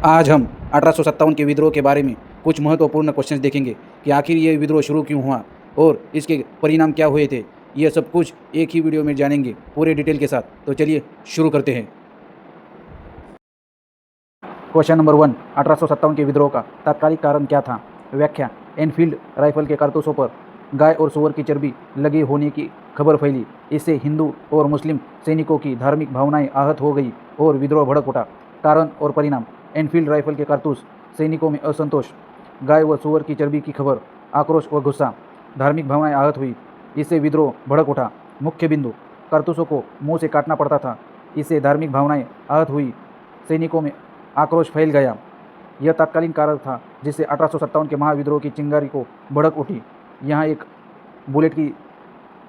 आज हम 1857 के विद्रोह के बारे में कुछ महत्वपूर्ण क्वेश्चंस देखेंगे कि आखिर ये विद्रोह शुरू क्यों हुआ और इसके परिणाम क्या हुए थे। ये सब कुछ एक ही वीडियो में जानेंगे पूरे डिटेल के साथ। तो चलिए शुरू करते हैं। क्वेश्चन नंबर 1, 1857 के विद्रोह का तात्कालिक कारण क्या था? व्याख्या, एनफील्ड राइफल के कारतूसों पर गाय और सूअर की चर्बी लगी होने की खबर फैली। इससे हिंदू और मुस्लिम सैनिकों की धार्मिक भावनाएं आहत हो गई और विद्रोह भड़क उठा। कारण और परिणाम: एनफील्ड राइफल के कारतूस, सैनिकों में असंतोष, गाय व सूअर की चर्बी की खबर, आक्रोश व गुस्सा, धार्मिक भावनाएं आहत हुई, इससे विद्रोह भड़क उठा। मुख्य बिंदु: कारतूसों को मुंह से काटना पड़ता था, इससे धार्मिक भावनाएं आहत हुई, सैनिकों में आक्रोश फैल गया। यह तात्कालिक कारण था जिससे 1857 के महाविद्रोह की चिंगारी को भड़क उठी। यहाँ एक बुलेट की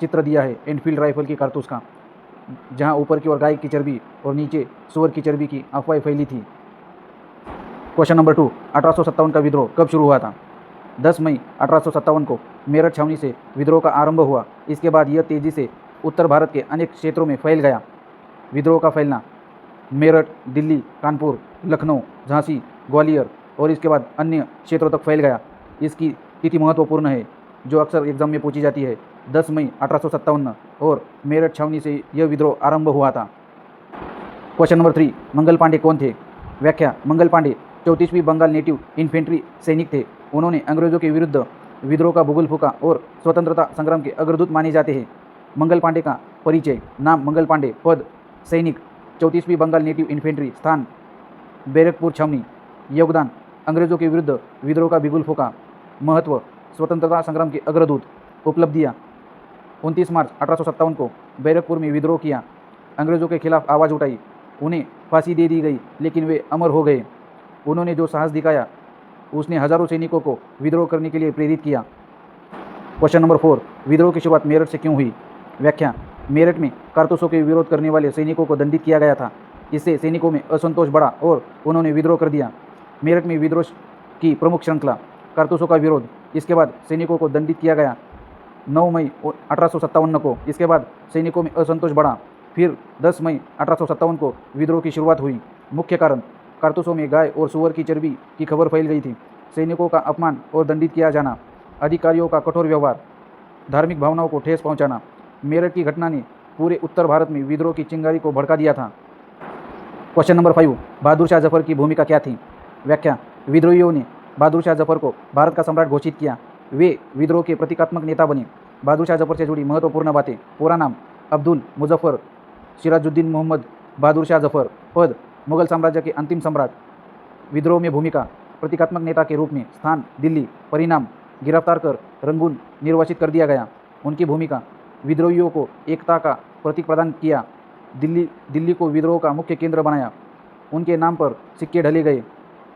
चित्र दिया है एनफील्ड राइफल की कारतूस का, जहाँ ऊपर की ओर गाय की चर्बी और नीचे सूअर की चर्बी की अफवाहें फैली थी। क्वेश्चन नंबर 2, 1857 का विद्रोह कब शुरू हुआ था? 10 मई 1857 को मेरठ छावनी से विद्रोह का आरंभ हुआ। इसके बाद यह तेजी से उत्तर भारत के अनेक क्षेत्रों में फैल गया। विद्रोह का फैलना मेरठ, दिल्ली, कानपुर, लखनऊ, झांसी, ग्वालियर और इसके बाद अन्य क्षेत्रों तक फैल गया। इसकी तिथि महत्वपूर्ण है जो अक्सर एग्जाम में पूछी जाती है। 10 मई 1857 और मेरठ छावनी से यह विद्रोह आरंभ हुआ था। क्वेश्चन नंबर 3, मंगल पांडे कौन थे? व्याख्या, मंगल पांडे 34वीं बंगाल नेटिव इन्फेंट्री सैनिक थे। उन्होंने अंग्रेजों के विरुद्ध विद्रोह का बुगुल फूंका और स्वतंत्रता संग्राम के अग्रदूत माने जाते हैं। मंगल पांडे का परिचय: नाम मंगल पांडे, पद सैनिक, 34वीं बंगाल नेटिव इन्फेंट्री, स्थान बैरकपुर छावनी, योगदान अंग्रेजों के विरुद्ध विद्रोह का बिगुल फूंका, महत्व स्वतंत्रता संग्राम के अग्रदूत, उपलब्धियाँ 29 मार्च 1857 को बैरकपुर में विद्रोह किया, अंग्रेजों के खिलाफ आवाज़ उठाई, उन्हें फांसी दे दी गई लेकिन वे अमर हो गए। उन्होंने जो साहस दिखाया उसने हजारों सैनिकों को विद्रोह करने के लिए प्रेरित किया। क्वेश्चन नंबर 4, विद्रोह की शुरुआत मेरठ से क्यों हुई? व्याख्या, मेरठ में कारतूसों के विरोध करने वाले सैनिकों को दंडित किया गया था। इससे सैनिकों में असंतोष बढ़ा और उन्होंने विद्रोह कर दिया। मेरठ में विद्रोह की प्रमुख श्रृंखला: कारतूसों का विरोध, इसके बाद सैनिकों को दंडित किया गया 9 मई 1857 को। इसके बाद सैनिकों में असंतोष बढ़ा। फिर 10 मई 1857 को विद्रोह की शुरुआत हुई। मुख्य कारण: कारतूसों में गाय और सूअर की चर्बी की खबर फैल गई थी, सैनिकों का अपमान और दंडित किया जाना, अधिकारियों का कठोर व्यवहार, धार्मिक भावनाओं को ठेस पहुंचाना। मेरठ की घटना ने पूरे उत्तर भारत में विद्रोह की चिंगारी को भड़का दिया था। क्वेश्चन नंबर 5, बहादुर शाह जफर की भूमिका क्या थी? व्याख्या, विद्रोहियों ने बहादुर शाह जफर को भारत का सम्राट घोषित किया। वे विद्रोह के प्रतीकात्मक नेता बने। बहादुर शाह जफर से जुड़ी महत्वपूर्ण बातें: पूरा नाम अब्दुल मुजफ्फर सिराजुद्दीन मोहम्मद बहादुर शाह जफर, पद मुगल साम्राज्य के अंतिम सम्राट, विद्रोह में भूमिका प्रतीकात्मक नेता के रूप में, स्थान दिल्ली, परिणाम गिरफ्तार कर रंगून निर्वासित कर दिया गया। उनकी भूमिका: विद्रोहियों को एकता का प्रतीक प्रदान किया, दिल्ली को विद्रोह का मुख्य केंद्र बनाया, उनके नाम पर सिक्के ढले गए,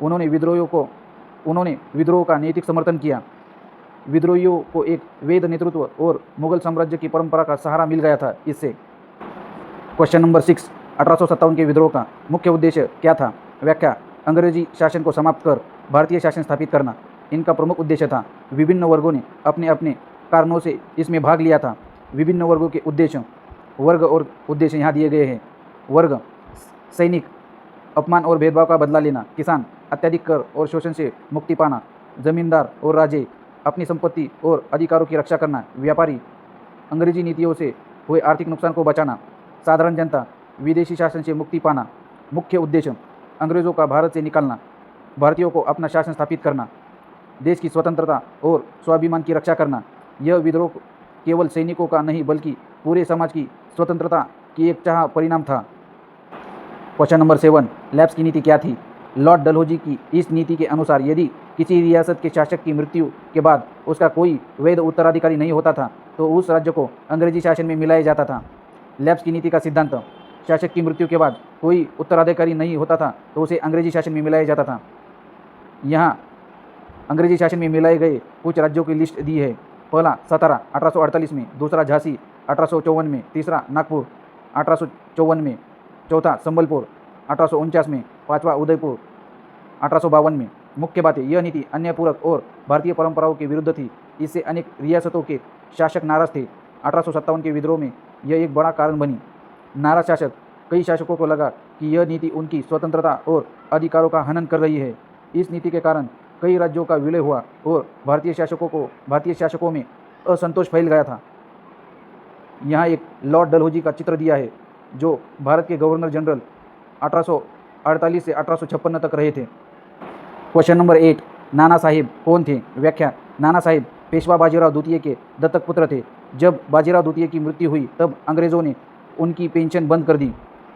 उन्होंने विद्रोह का नैतिक समर्थन किया, विद्रोहियों को एक वैध नेतृत्व और मुगल साम्राज्य की परंपरा का सहारा मिल गया था इससे। क्वेश्चन नंबर 6, 1857 के विद्रोह का मुख्य उद्देश्य क्या था? व्याख्या, अंग्रेजी शासन को समाप्त कर भारतीय शासन स्थापित करना इनका प्रमुख उद्देश्य था। विभिन्न वर्गों ने अपने अपने कारणों से इसमें भाग लिया था। विभिन्न वर्गों के उद्देश्य, वर्ग और उद्देश्य यहाँ दिए गए हैं। वर्ग: सैनिक, अपमान और भेदभाव का बदला लेना, किसान, अत्यधिक कर और शोषण से मुक्ति पाना, जमींदार और राजे, अपनी संपत्ति और अधिकारों की रक्षा करना, व्यापारी, अंग्रेजी नीतियों से हुए आर्थिक नुकसान को बचाना, साधारण जनता, विदेशी शासन से मुक्ति पाना। मुख्य उद्देश्य: अंग्रेजों का भारत से निकालना, भारतीयों को अपना शासन स्थापित करना, देश की स्वतंत्रता और स्वाभिमान की रक्षा करना। यह विद्रोह केवल सैनिकों का नहीं बल्कि पूरे समाज की स्वतंत्रता की एक चाह परिणाम था। क्वेश्चन नंबर 7, लैप्स की नीति क्या थी? लॉर्ड डलहौजी की इस नीति के अनुसार यदि किसी रियासत के शासक की मृत्यु के बाद उसका कोई वैध उत्तराधिकारी नहीं होता था तो उस राज्य को अंग्रेजी शासन में मिलाया जाता था। लैप्स की नीति का सिद्धांत: शासक की मृत्यु के बाद कोई उत्तराधिकारी नहीं होता था तो उसे अंग्रेजी शासन में मिलाया जाता था। यहाँ अंग्रेजी शासन में मिलाए गए कुछ राज्यों की लिस्ट दी है। पहला सतारा 1848 में, दूसरा झांसी 1854 में, तीसरा नागपुर 1854 में, चौथा संबलपुर 1849 में, पांचवा उदयपुर 1852 में। मुख्य बातें: यह नीति अन्य पूरक और भारतीय परंपराओं के विरुद्ध थी। इससे अनेक रियासतों के शासक नाराज थे। 1857 के विद्रोह में यह एक बड़ा कारण बनी। नाराज शासक कई शासकों को लगा कि यह नीति उनकी स्वतंत्रता और अधिकारों का हनन कर रही है। इस नीति के कारण कई राज्यों का विलय हुआ और भारतीय शासकों में असंतोष फैल गया था। यहाँ एक लॉर्ड डलहौजी का चित्र दिया है, जो भारत के गवर्नर जनरल 1848 से 1856 तक रहे थे। क्वेश्चन नंबर 8, नाना साहिब कौन थे? व्याख्या, नाना साहिब पेशवा बाजीराव द्वितीय के दत्तक पुत्र थे। जब बाजीराव द्वितीय की मृत्यु हुई तब अंग्रेज़ों ने उनकी पेंशन बंद कर दी।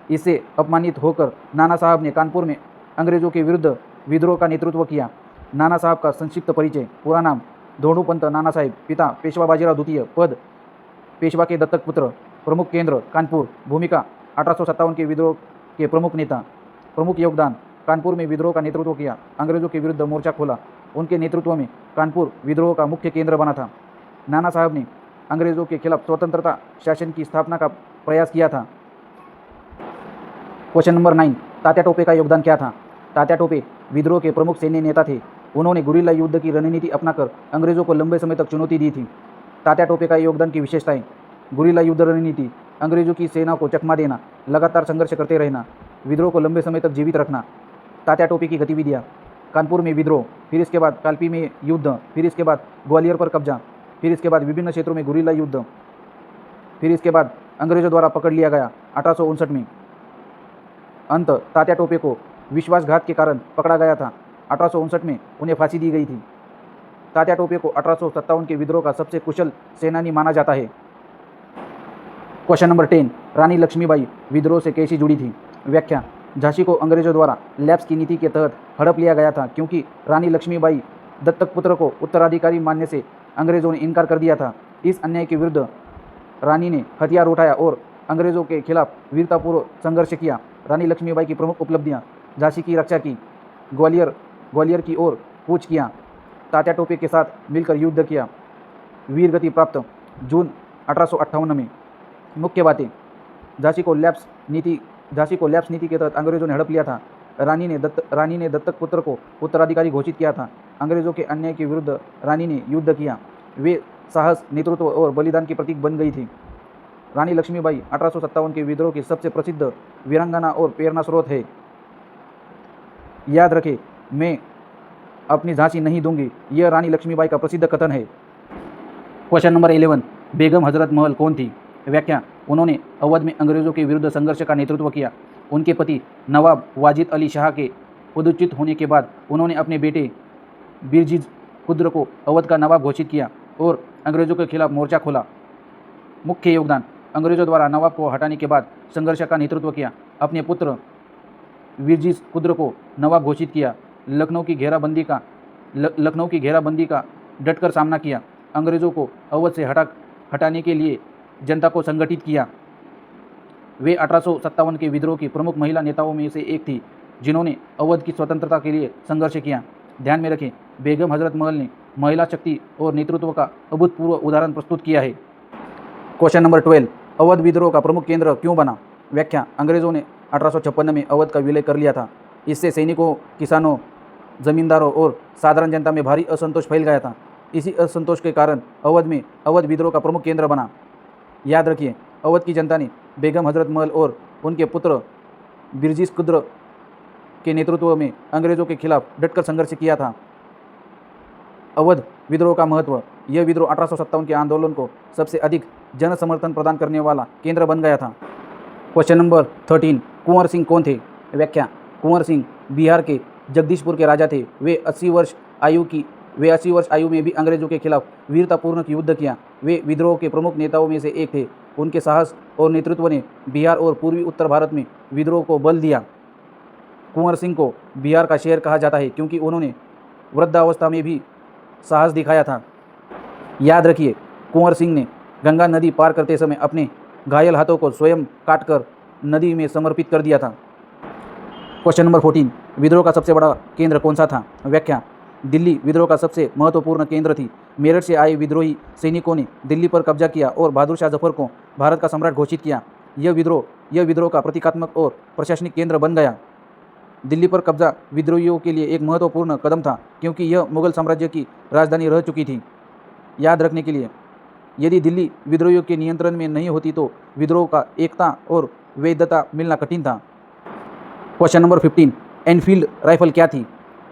इससे अपमानित होकर नाना साहब ने कानपुर में अंग्रेज़ों के विरुद्ध विद्रोह का नेतृत्व किया। नाना साहब का संक्षिप्त परिचय: पूरा नाम धोंडू पंत नाना साहिब, पिता पेशवा बाजीराव द्वितीय, पद पेशवा के दत्तक पुत्र, प्रमुख केंद्र कानपुर, भूमिका 1857 के विद्रोह के प्रमुख नेता, प्रमुख योगदान कानपुर में विद्रोह का नेतृत्व किया, अंग्रेज़ों के विरुद्ध मोर्चा खोला, उनके नेतृत्व में कानपुर विद्रोह का मुख्य केंद्र बना था। नाना साहब ने अंग्रेज़ों के खिलाफ स्वतंत्रता शासन की स्थापना का प्रयास किया था। क्वेश्चन नंबर 9, तात्या टोपे का योगदान क्या था? तात्या टोपे विद्रोह के प्रमुख सैन्य नेता थे। उन्होंने गुरिल्ला युद्ध की रणनीति अपनाकर अंग्रेज़ों को लंबे समय तक चुनौती दी थी। तात्या टोपे का योगदान की विशेषताएं: गुरिल्ला युद्ध रणनीति, अंग्रेज़ों की सेना को चकमा देना, लगातार संघर्ष करते रहना, विद्रोह को लंबे समय तक जीवित रखना। तात्या टोपे की गतिविधियाँ: कानपुर में विद्रोह, फिर इसके बाद कालपी में युद्ध, फिर इसके बाद ग्वालियर पर कब्जा, फिर इसके बाद विभिन्न क्षेत्रों में गुरिल्ला युद्ध, फिर इसके बाद अंग्रेज़ों द्वारा पकड़ लिया गया 1859 में। अंत तात्या टोपे को विश्वासघात के कारण पकड़ा गया था। 1859 में उन्हें फांसी दी गई थी। तात्या टोपे को 1857 के विद्रोह का सबसे कुशल सेनानी माना जाता है। क्वेश्चन नंबर 10, रानी लक्ष्मीबाई विद्रोह से कैसी जुड़ी थी? व्याख्या, झांसी को अंग्रेज़ों द्वारा लैप्स की नीति के तहत हड़प लिया गया था, क्योंकि रानी लक्ष्मीबाई दत्तक पुत्र को उत्तराधिकारी मानने से अंग्रेज़ों ने इनकार कर दिया था। इस अन्याय के विरुद्ध रानी ने हथियार उठाया और अंग्रेज़ों के खिलाफ वीरतापूर्वक संघर्ष किया। रानी लक्ष्मीबाई की प्रमुख उपलब्धियां: झांसी की रक्षा की, ग्वालियर की ओर कूच किया, तात्या टोपे के साथ मिलकर युद्ध किया, वीर गति प्राप्त जून 1858 में। मुख्य बातें: झांसी को लैप्स नीति के तहत अंग्रेज़ों ने हड़प लिया था। रानी ने दत्तक पुत्र को उत्तराधिकारी घोषित किया था। अंग्रेज़ों के अन्याय के विरुद्ध रानी ने युद्ध किया। वे साहस, नेतृत्व और बलिदान की प्रतीक बन गई थी। रानी लक्ष्मीबाई 1857 के विद्रोह की सबसे प्रसिद्ध वीरांगना और प्रेरणा स्रोत है। याद रखें, मैं अपनी झांसी नहीं दूंगी, यह रानी लक्ष्मीबाई का प्रसिद्ध कथन है। क्वेश्चन नंबर 11, बेगम हजरत महल कौन थी? व्याख्या, उन्होंने अवध में अंग्रेज़ों के विरुद्ध संघर्ष का नेतृत्व किया। उनके पति नवाब वाजिद अली शाह के पदच्युत होने के बाद उन्होंने अपने बेटे बिरजीज कुद्र को अवध का नवाब घोषित किया और अंग्रेज़ों के खिलाफ मोर्चा खोला। मुख्य योगदान: अंग्रेज़ों द्वारा नवाब को हटाने के बाद संघर्ष का नेतृत्व किया, अपने पुत्र बिरजीज कुद्र को नवाब घोषित किया, लखनऊ की घेराबंदी का डटकर सामना किया, अंग्रेज़ों को अवध से हटाने के लिए जनता को संगठित किया। वे 1857 के विद्रोह की प्रमुख महिला नेताओं में से एक थी, जिन्होंने अवध की स्वतंत्रता के लिए संघर्ष किया। ध्यान में रखें, बेगम हजरत महल ने महिला शक्ति और नेतृत्व का अभूतपूर्व उदाहरण प्रस्तुत किया है। क्वेश्चन नंबर 12, अवध विद्रोह का प्रमुख केंद्र क्यों बना? व्याख्या, अंग्रेज़ों ने 1856 में अवध का विलय कर लिया था। इससे सैनिकों, किसानों, जमींदारों और साधारण जनता में भारी असंतोष फैल गया था। इसी असंतोष के कारण अवध विद्रोह का प्रमुख केंद्र बना। याद रखिए, अवध की जनता ने बेगम हजरत महल और उनके पुत्र बिरजीज कुद्र के नेतृत्व में अंग्रेज़ों के खिलाफ डटकर संघर्ष किया था। अवध विद्रोह का महत्व: यह विद्रोह 1857 के आंदोलन को सबसे अधिक जन समर्थन प्रदान करने वाला केंद्र बन गया था। क्वेश्चन नंबर 13, कुंवर सिंह कौन थे? व्याख्या, कुंवर सिंह बिहार के जगदीशपुर के राजा थे। वे 80 वर्ष आयु में भी अंग्रेज़ों के खिलाफ वीरतापूर्वक युद्ध किया। वे विद्रोह के प्रमुख नेताओं में से एक थे। उनके साहस और नेतृत्व ने बिहार और पूर्वी उत्तर भारत में विद्रोह को बल दिया। कुंवर सिंह को बिहार का शेर कहा जाता है, क्योंकि उन्होंने वृद्धावस्था में भी साहस दिखाया था। याद रखिए, कुंवर सिंह ने गंगा नदी पार करते समय अपने घायल हाथों को स्वयं काटकर नदी में समर्पित कर दिया था। क्वेश्चन नंबर 14, विद्रोह का सबसे बड़ा केंद्र कौन सा था? व्याख्या, दिल्ली विद्रोह का सबसे महत्वपूर्ण केंद्र थी। मेरठ से आए विद्रोही सैनिकों ने दिल्ली पर कब्जा किया और बहादुर शाह जफर को भारत का सम्राट घोषित किया। यह विद्रोह का प्रतीकात्मक और प्रशासनिक केंद्र बन गया। दिल्ली पर कब्जा विद्रोहियों के लिए एक महत्वपूर्ण कदम था, क्योंकि यह मुगल साम्राज्य की राजधानी रह चुकी थी। याद रखने के लिए, यदि दिल्ली विद्रोहियों के नियंत्रण में नहीं होती तो विद्रोह का एकता और वैधता मिलना कठिन था। क्वेश्चन नंबर 15, एनफील्ड राइफल क्या थी?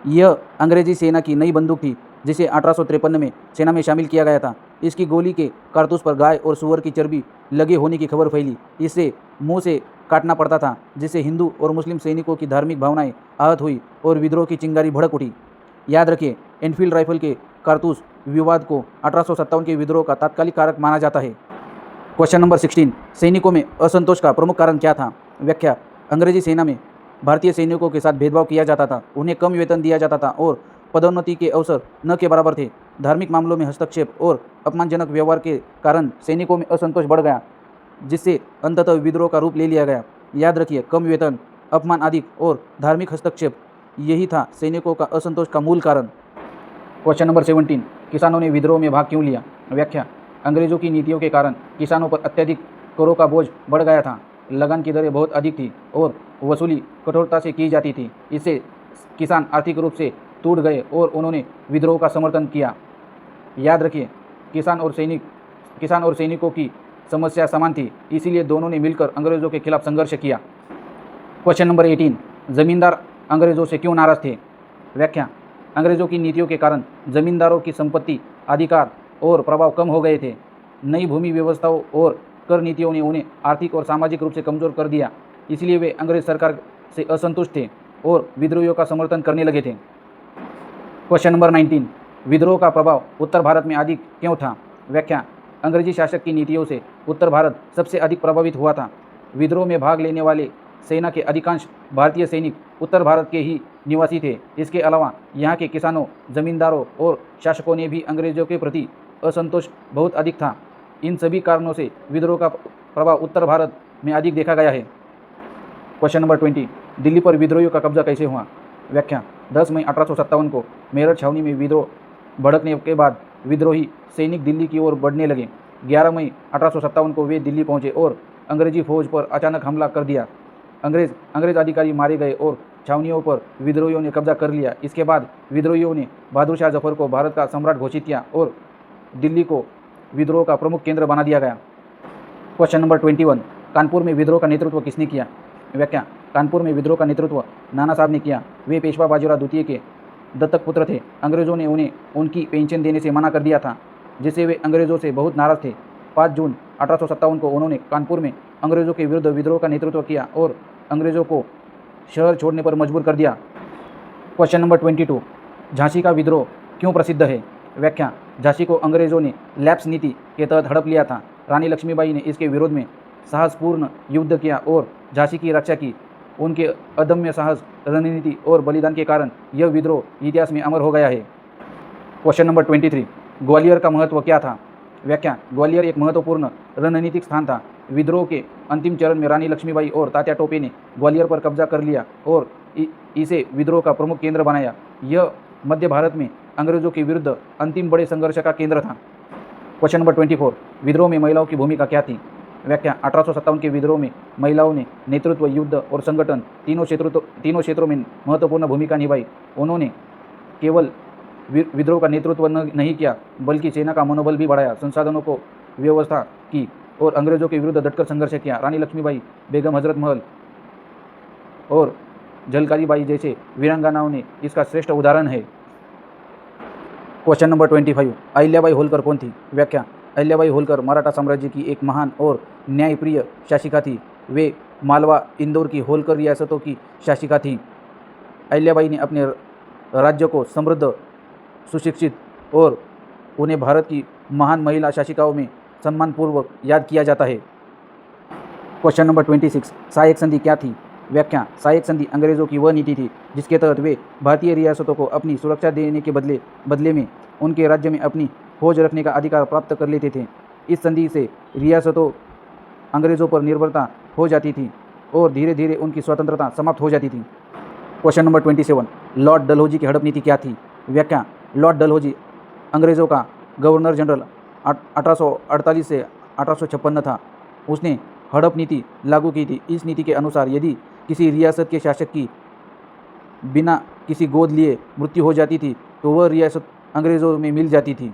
यह अंग्रेजी सेना की नई बंदूक थी जिसे 1853 में सेना में शामिल किया गया था। इसकी गोली के कारतूस पर गाय और सूअर की चर्बी लगे होने की खबर फैली। इसे मुंह से काटना पड़ता था, जिससे हिंदू और मुस्लिम सैनिकों की धार्मिक भावनाएं आहत हुई और विद्रोह की चिंगारी भड़क उठी। याद रखिए, एनफील्ड राइफल के कारतूस विवाद को 1857 के विद्रोह का तात्कालिक कारक माना जाता है। क्वेश्चन नंबर 16, सैनिकों में असंतोष का प्रमुख कारण क्या था? व्याख्या, अंग्रेजी सेना में भारतीय सैनिकों के साथ भेदभाव किया जाता था, उन्हें कम वेतन दिया जाता था और पदोन्नति के अवसर न के बराबर थे। धार्मिक मामलों में हस्तक्षेप और अपमानजनक व्यवहार के कारण सैनिकों में असंतोष बढ़ गया, जिससे अंततः विद्रोह का रूप ले लिया गया। याद रखिए, कम वेतन, अपमान आदि और धार्मिक हस्तक्षेप, यही था सैनिकों का असंतोष का मूल कारण। क्वेश्चन नंबर 17, किसानों ने विद्रोह में भाग क्यों लिया? व्याख्या, अंग्रेजों की नीतियों के कारण किसानों पर अत्यधिक करों का बोझ बढ़ गया था। लगान की दरें बहुत अधिक थी और वसूली कठोरता से की जाती थी। इससे किसान आर्थिक रूप से टूट गए और उन्होंने विद्रोह का समर्थन किया। याद रखिए, किसान और सैनिकों की समस्या समान थी, इसीलिए दोनों ने मिलकर अंग्रेजों के खिलाफ संघर्ष किया। क्वेश्चन नंबर 18, जमींदार अंग्रेजों से क्यों नाराज थे? व्याख्या, अंग्रेजों की नीतियों के कारण जमींदारों की संपत्ति, अधिकार और प्रभाव कम हो गए थे। नई भूमि व्यवस्थाओं और कर नीतियों ने उन्हें आर्थिक और सामाजिक रूप से कमजोर कर दिया। इसलिए वे अंग्रेज सरकार से असंतुष्ट थे और विद्रोहियों का समर्थन करने लगे थे। क्वेश्चन नंबर 19, विद्रोह का प्रभाव उत्तर भारत में अधिक क्यों था? व्याख्या, अंग्रेजी शासक की नीतियों से उत्तर भारत सबसे अधिक प्रभावित हुआ था। विद्रोह में भाग लेने वाले सेना के अधिकांश भारतीय सैनिक उत्तर भारत के ही निवासी थे। इसके अलावा यहाँ के किसानों, जमींदारों और शासकों ने भी अंग्रेजों के प्रति असंतोष बहुत अधिक था। इन सभी कारणों से विद्रोह का प्रभाव उत्तर भारत में अधिक देखा गया है। क्वेश्चन नंबर 20, दिल्ली पर विद्रोहियों का कब्जा कैसे हुआ? व्याख्या, 10 मई 1857 को मेरठ छावनी में विद्रोह भड़कने के बाद विद्रोही सैनिक दिल्ली की ओर बढ़ने लगे। 11 मई 1857 को वे दिल्ली पहुंचे और अंग्रेजी फौज पर अचानक हमला कर दिया। अंग्रेज अधिकारी मारे गए और छावनियों पर विद्रोहियों ने कब्जा कर लिया। इसके बाद विद्रोहियों ने बहादुर शाह जफर को भारत का सम्राट घोषित किया और दिल्ली को विद्रोह का प्रमुख केंद्र बना दिया गया। क्वेश्चन नंबर 21, कानपुर में विद्रोह का नेतृत्व किसने किया? व्याख्या, कानपुर में विद्रोह का नेतृत्व नाना साहब ने किया। वे पेशवा बाजीराव द्वितीय के दत्तक पुत्र थे। अंग्रेजों ने उन्हें उनकी पेंशन देने से मना कर दिया था, जिससे वे अंग्रेजों से बहुत नाराज थे। 5 जून 1857 को उन्होंने कानपुर में अंग्रेजों के विरुद्ध विद्रोह का नेतृत्व किया और अंग्रेजों को शहर छोड़ने पर मजबूर कर दिया। क्वेश्चन नंबर 22, झांसी का विद्रोह क्यों प्रसिद्ध है? व्याख्या, झांसी को अंग्रेजों ने लैप्स नीति के तहत हड़प लिया था। रानी लक्ष्मीबाई ने इसके विरोध में साहसपूर्ण युद्ध किया और झांसी की रक्षा की। उनके अदम्य साहस, रणनीति और बलिदान के कारण यह विद्रोह इतिहास में अमर हो गया है। क्वेश्चन नंबर 23, ग्वालियर का महत्व क्या था? व्याख्या, ग्वालियर एक महत्वपूर्ण रणनीतिक स्थान था। विद्रोह के अंतिम चरण में रानी लक्ष्मीबाई और तात्या टोपे ने ग्वालियर पर कब्जा कर लिया और इसे विद्रोह का प्रमुख केंद्र बनाया। यह मध्य भारत में अंग्रेजों के विरुद्ध अंतिम बड़े संघर्ष का केंद्र था। क्वेश्चन नंबर 24, विद्रोह में महिलाओं की भूमिका क्या थी? व्याख्या, 1857 के विद्रोह में महिलाओं ने नेतृत्व, युद्ध और संगठन तीनों क्षेत्रों में महत्वपूर्ण भूमिका निभाई। उन्होंने केवल विद्रोह का नेतृत्व नहीं किया, बल्कि सेना का मनोबल भी बढ़ाया, संसाधनों को व्यवस्था की और अंग्रेजों के विरुद्ध डटकर संघर्ष किया। रानी लक्ष्मीबाई, बेगम हजरत महल और झलकारी बाई जैसे वीरांगनाओं ने इसका श्रेष्ठ उदाहरण है। क्वेश्चन नंबर 25, अहिल्याबाई होलकर कौन थी? व्याख्या, अहिल्याबाई होलकर मराठा साम्राज्य की एक महान और न्यायप्रिय शासिका थी। वे मालवा, इंदौर की होलकर रियासतों की शासिका थीं। अहिल्याबाई ने अपने राज्य को समृद्ध, सुशिक्षित और उन्हें भारत की महान महिला शासिकाओं में सम्मानपूर्वक याद किया जाता है। क्वेश्चन नंबर 26, सहायक संधि क्या थी? व्याख्या, सहायक संधि अंग्रेजों की वह नीति थी जिसके तहत वे भारतीय रियासतों को अपनी सुरक्षा देने के बदले में उनके राज्य में अपनी फौज रखने का अधिकार प्राप्त कर लेते थे। इस संधि से रियासतों अंग्रेजों पर निर्भरता हो जाती थी और धीरे धीरे उनकी स्वतंत्रता समाप्त हो जाती थी। क्वेश्चन नंबर 27, लॉर्ड डलहौजी की हड़प नीति क्या थी? व्याख्या, लॉर्ड डलहौजी अंग्रेजों का गवर्नर जनरल 1848 से 1856 था। उसने हड़प नीति लागू की थी। इस नीति के अनुसार यदि किसी रियासत के शासक की बिना किसी गोद लिए मृत्यु हो जाती थी तो वह रियासत अंग्रेज़ों में मिल जाती थी।